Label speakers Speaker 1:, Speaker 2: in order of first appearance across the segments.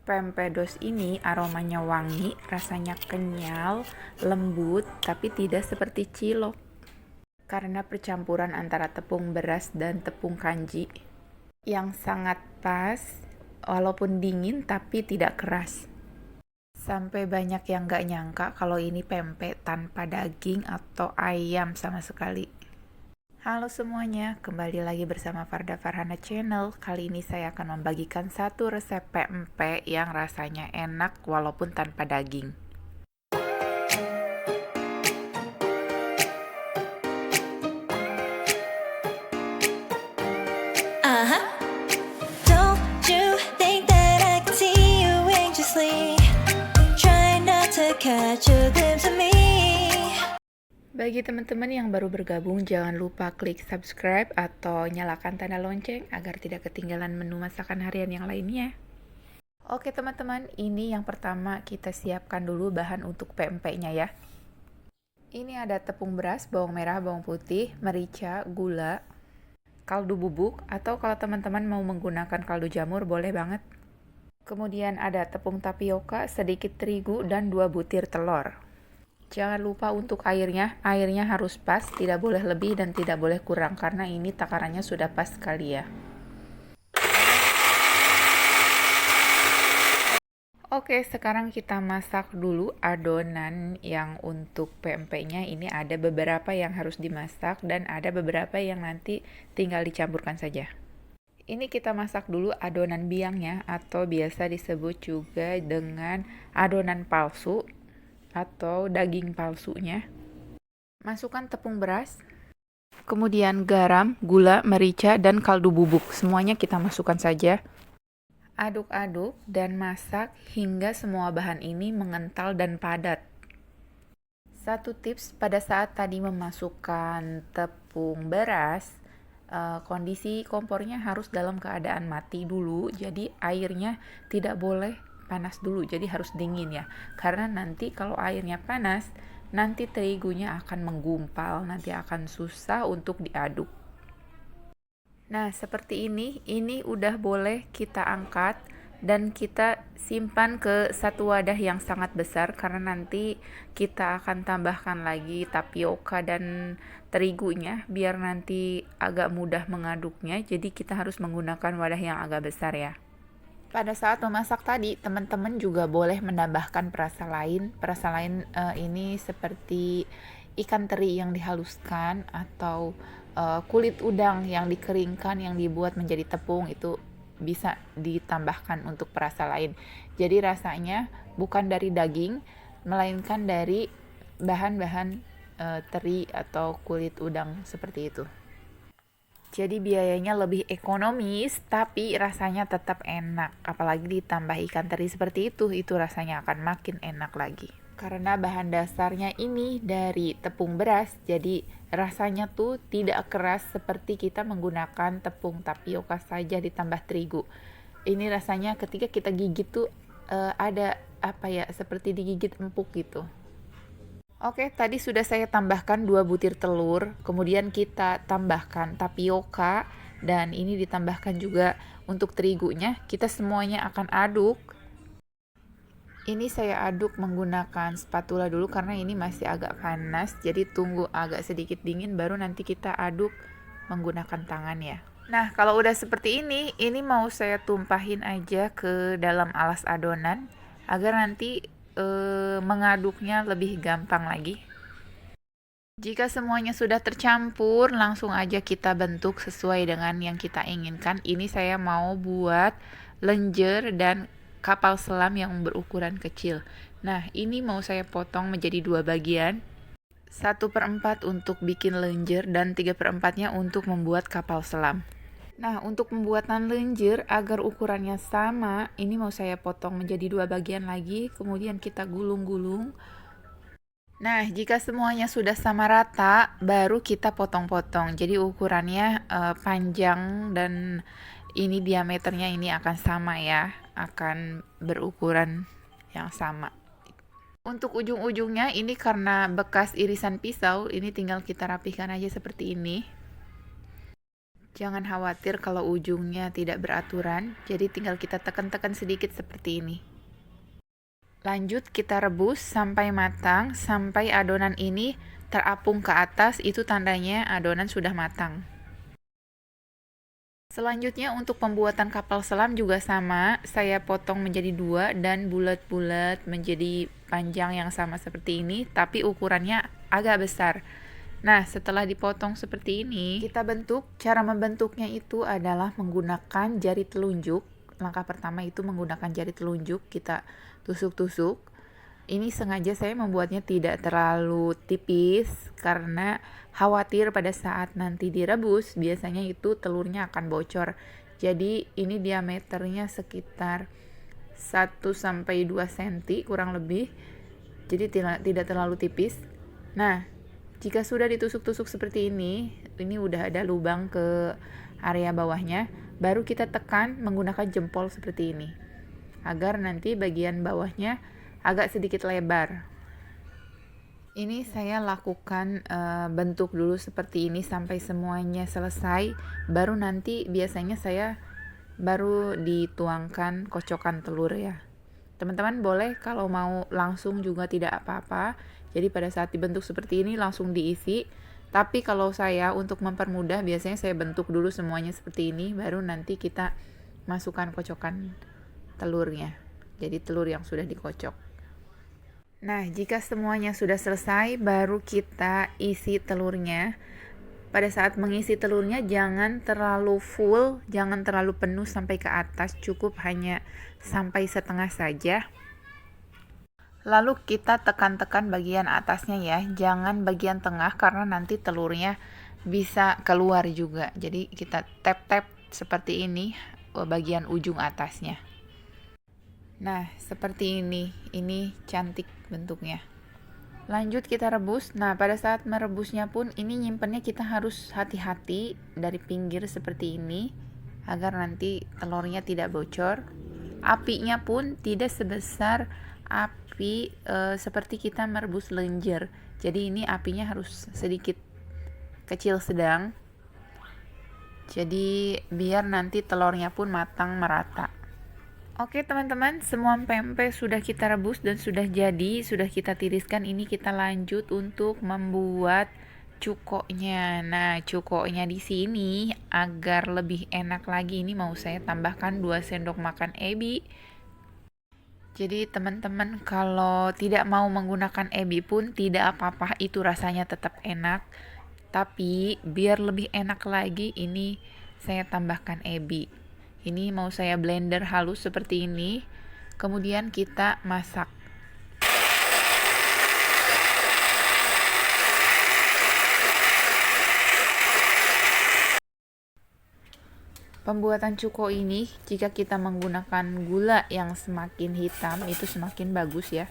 Speaker 1: Pempedos ini aromanya wangi, rasanya kenyal, lembut, tapi tidak seperti cilok. Karena percampuran antara tepung beras dan tepung kanji yang sangat pas, walaupun dingin tapi tidak keras. Sampai banyak yang gak nyangka kalau ini pempek tanpa daging atau ayam sama sekali. Halo semuanya, kembali lagi bersama Farda Farhana Channel. Kali ini saya akan membagikan satu resep pempek yang rasanya enak walaupun tanpa daging.
Speaker 2: Don't you think that I can see you anxiously, trying not to catch a glimpse of me?
Speaker 1: Bagi teman-teman yang baru bergabung, jangan lupa klik subscribe atau nyalakan tanda lonceng agar tidak ketinggalan menu masakan harian yang lainnya. Oke teman-teman, ini yang pertama kita siapkan dulu bahan untuk pempeknya ya. Ini ada tepung beras, bawang merah, bawang putih, merica, gula, kaldu bubuk, atau kalau teman-teman mau menggunakan kaldu jamur boleh banget. Kemudian ada tepung tapioka, sedikit terigu, dan 2 butir telur. Jangan lupa untuk airnya harus pas, tidak boleh lebih dan tidak boleh kurang karena ini takarannya sudah pas sekali ya. Oke, sekarang kita masak dulu adonan yang untuk pempeknya. Ini ada beberapa yang harus dimasak dan ada beberapa yang nanti tinggal dicampurkan saja. Ini kita masak dulu adonan biangnya atau biasa disebut juga dengan adonan palsu atau daging palsunya. Masukkan tepung beras, kemudian garam, gula, merica, dan kaldu bubuk. Semuanya kita masukkan saja. Aduk-aduk dan masak hingga semua bahan ini mengental dan padat. Satu tips pada saat tadi memasukkan tepung beras, kondisi kompornya harus dalam keadaan mati dulu, jadi airnya tidak boleh panas dulu, jadi harus dingin ya, karena nanti kalau airnya panas nanti terigunya akan menggumpal, nanti akan susah untuk diaduk. Nah seperti ini udah boleh kita angkat dan kita simpan ke satu wadah yang sangat besar karena nanti kita akan tambahkan lagi tapioka dan terigunya biar nanti agak mudah mengaduknya, jadi kita harus menggunakan wadah yang agak besar ya. Pada saat memasak tadi, teman-teman juga boleh menambahkan perasa lain. Perasa lain ini seperti ikan teri yang dihaluskan atau kulit udang yang dikeringkan yang dibuat menjadi tepung, itu bisa ditambahkan untuk perasa lain. Jadi rasanya bukan dari daging, melainkan dari bahan-bahan teri atau kulit udang seperti itu. Jadi biayanya lebih ekonomis, tapi rasanya tetap enak. Apalagi ditambah ikan teri seperti itu rasanya akan makin enak lagi. Karena bahan dasarnya ini dari tepung beras, jadi rasanya tuh tidak keras seperti kita menggunakan tepung tapioka saja ditambah terigu. Ini rasanya ketika kita gigit tuh ada seperti digigit empuk gitu. Oke, tadi sudah saya tambahkan 2 butir telur, kemudian kita tambahkan tapioka, dan ini ditambahkan juga untuk terigunya. Kita semuanya akan aduk. Ini saya aduk menggunakan spatula dulu karena ini masih agak panas, jadi tunggu agak sedikit dingin baru nanti kita aduk menggunakan tangan ya. Nah, kalau udah seperti ini mau saya tumpahin aja ke dalam alas adonan agar nanti mengaduknya lebih gampang lagi. Jika semuanya sudah tercampur, langsung aja kita bentuk sesuai dengan yang kita inginkan. Ini saya mau buat lenjer dan kapal selam yang berukuran kecil. Nah, ini mau saya potong menjadi 2 bagian. 1/4 untuk bikin lenjer dan 3/4-nya untuk membuat kapal selam. Nah, untuk pembuatan lenjer agar ukurannya sama, ini mau saya potong menjadi 2 bagian lagi, kemudian kita gulung-gulung. Nah, jika semuanya sudah sama rata, baru kita potong-potong. Jadi ukurannya panjang dan ini diameternya ini akan sama ya, akan berukuran yang sama. Untuk ujung-ujungnya ini karena bekas irisan pisau, ini tinggal kita rapihkan aja seperti ini. Jangan khawatir kalau ujungnya tidak beraturan, jadi tinggal kita tekan-tekan sedikit seperti ini. Lanjut kita rebus sampai matang, sampai adonan ini terapung ke atas, itu tandanya adonan sudah matang. Selanjutnya untuk pembuatan kapal selam juga sama, saya potong menjadi 2 dan bulat-bulat menjadi panjang yang sama seperti ini, tapi ukurannya agak besar. Nah, setelah dipotong seperti ini, kita bentuk. Cara membentuknya itu adalah menggunakan jari telunjuk. Langkah pertama itu menggunakan jari telunjuk, kita tusuk-tusuk. Ini sengaja saya membuatnya tidak terlalu tipis karena khawatir pada saat nanti direbus biasanya itu telurnya akan bocor. Jadi ini diameternya sekitar 1-2 cm kurang lebih. Jadi tidak terlalu tipis. Nah, jika sudah ditusuk-tusuk seperti ini udah ada lubang ke area bawahnya, baru kita tekan menggunakan jempol seperti ini. Agar nanti bagian bawahnya agak sedikit lebar. Ini saya lakukan bentuk dulu seperti ini sampai semuanya selesai, baru nanti biasanya saya baru dituangkan kocokan telur ya. Teman-teman boleh kalau mau langsung juga tidak apa-apa. Jadi pada saat dibentuk seperti ini langsung diisi. Tapi kalau saya untuk mempermudah biasanya saya bentuk dulu semuanya seperti ini, baru nanti kita masukkan kocokan telurnya. Jadi telur yang sudah dikocok. Nah, jika semuanya sudah selesai, baru kita isi telurnya. Pada saat mengisi telurnya, jangan terlalu full, jangan terlalu penuh sampai ke atas, cukup hanya sampai setengah saja. Lalu kita tekan-tekan bagian atasnya ya, jangan bagian tengah karena nanti telurnya bisa keluar juga. Jadi kita tap-tap seperti ini bagian ujung atasnya. Nah, seperti ini cantik bentuknya. Lanjut kita rebus. Nah, pada saat merebusnya pun ini nyimpennya kita harus hati-hati dari pinggir seperti ini agar nanti telurnya tidak bocor. Apinya pun tidak sebesar api seperti kita merebus lenjer. Jadi ini apinya harus sedikit kecil sedang. Jadi biar nanti telurnya pun matang merata. Oke teman-teman, semua pempek sudah kita rebus dan sudah jadi, sudah kita tiriskan. Ini kita lanjut untuk membuat cukoknya. Nah, cukoknya di sini agar lebih enak lagi, ini mau saya tambahkan 2 sendok makan ebi. Jadi teman-teman kalau tidak mau menggunakan ebi pun tidak apa-apa, itu rasanya tetap enak. Tapi biar lebih enak lagi, ini saya tambahkan ebi. Ini mau saya blender halus seperti ini. Kemudian kita masak. Pembuatan cuko ini, jika kita menggunakan gula yang semakin hitam, itu semakin bagus ya.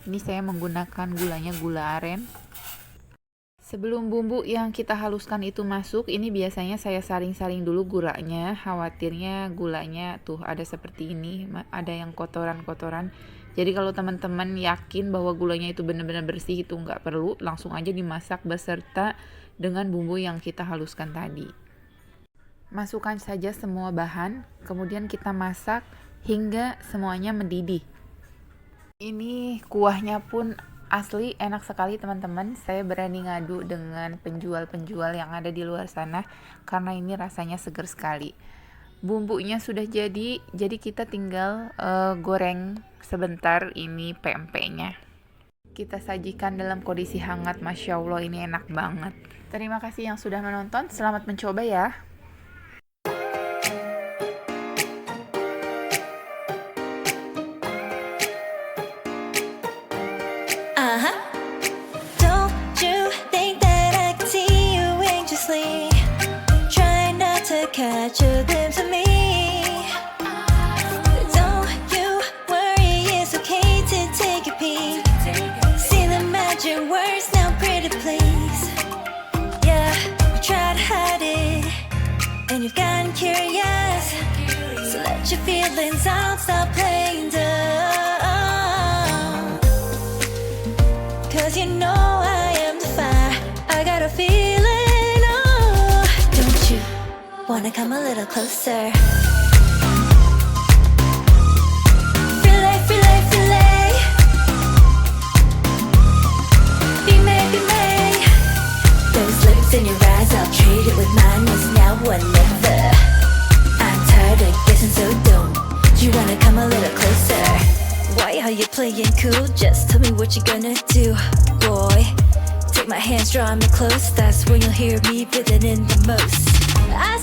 Speaker 1: Ini saya menggunakan gulanya gula aren. Sebelum bumbu yang kita haluskan itu masuk, ini biasanya saya saring-saring dulu gulanya, khawatirnya gulanya tuh ada seperti ini, ada yang kotoran-kotoran. Jadi kalau teman-teman yakin bahwa gulanya itu benar-benar bersih, itu nggak perlu, langsung aja dimasak beserta dengan bumbu yang kita haluskan tadi. Masukkan saja semua bahan, kemudian kita masak hingga semuanya mendidih. Ini kuahnya pun asli enak sekali teman-teman. Saya berani ngadu dengan penjual-penjual yang ada di luar sana karena ini rasanya seger sekali. Bumbunya sudah jadi kita tinggal goreng sebentar ini pempeknya. Kita sajikan dalam kondisi hangat, Masya Allah ini enak banget. Terima kasih yang sudah menonton, selamat mencoba ya.
Speaker 2: Don't you think that I can see you anxiously? Try not to catch a glimpse of me. Don't you worry, it's okay to take a peek. See the magic words now, pretty please. Yeah, you try to hide it, and you've gotten curious. So let your feelings out, stop playing dumb. 'Cause you know I am the fire, I got a feeling, oh. Don't you Wanna come a little closer? Filet, filet, filet. Be may. Those lips in your eyes, I'll trade it with mine. It's now or never. I'm tired of guessing, so don't you wanna come a little closer? Why are you playing cool? Just tell me what you're gonna do, boy. Take my hands, draw me close. That's when you'll hear me breathing in the most. I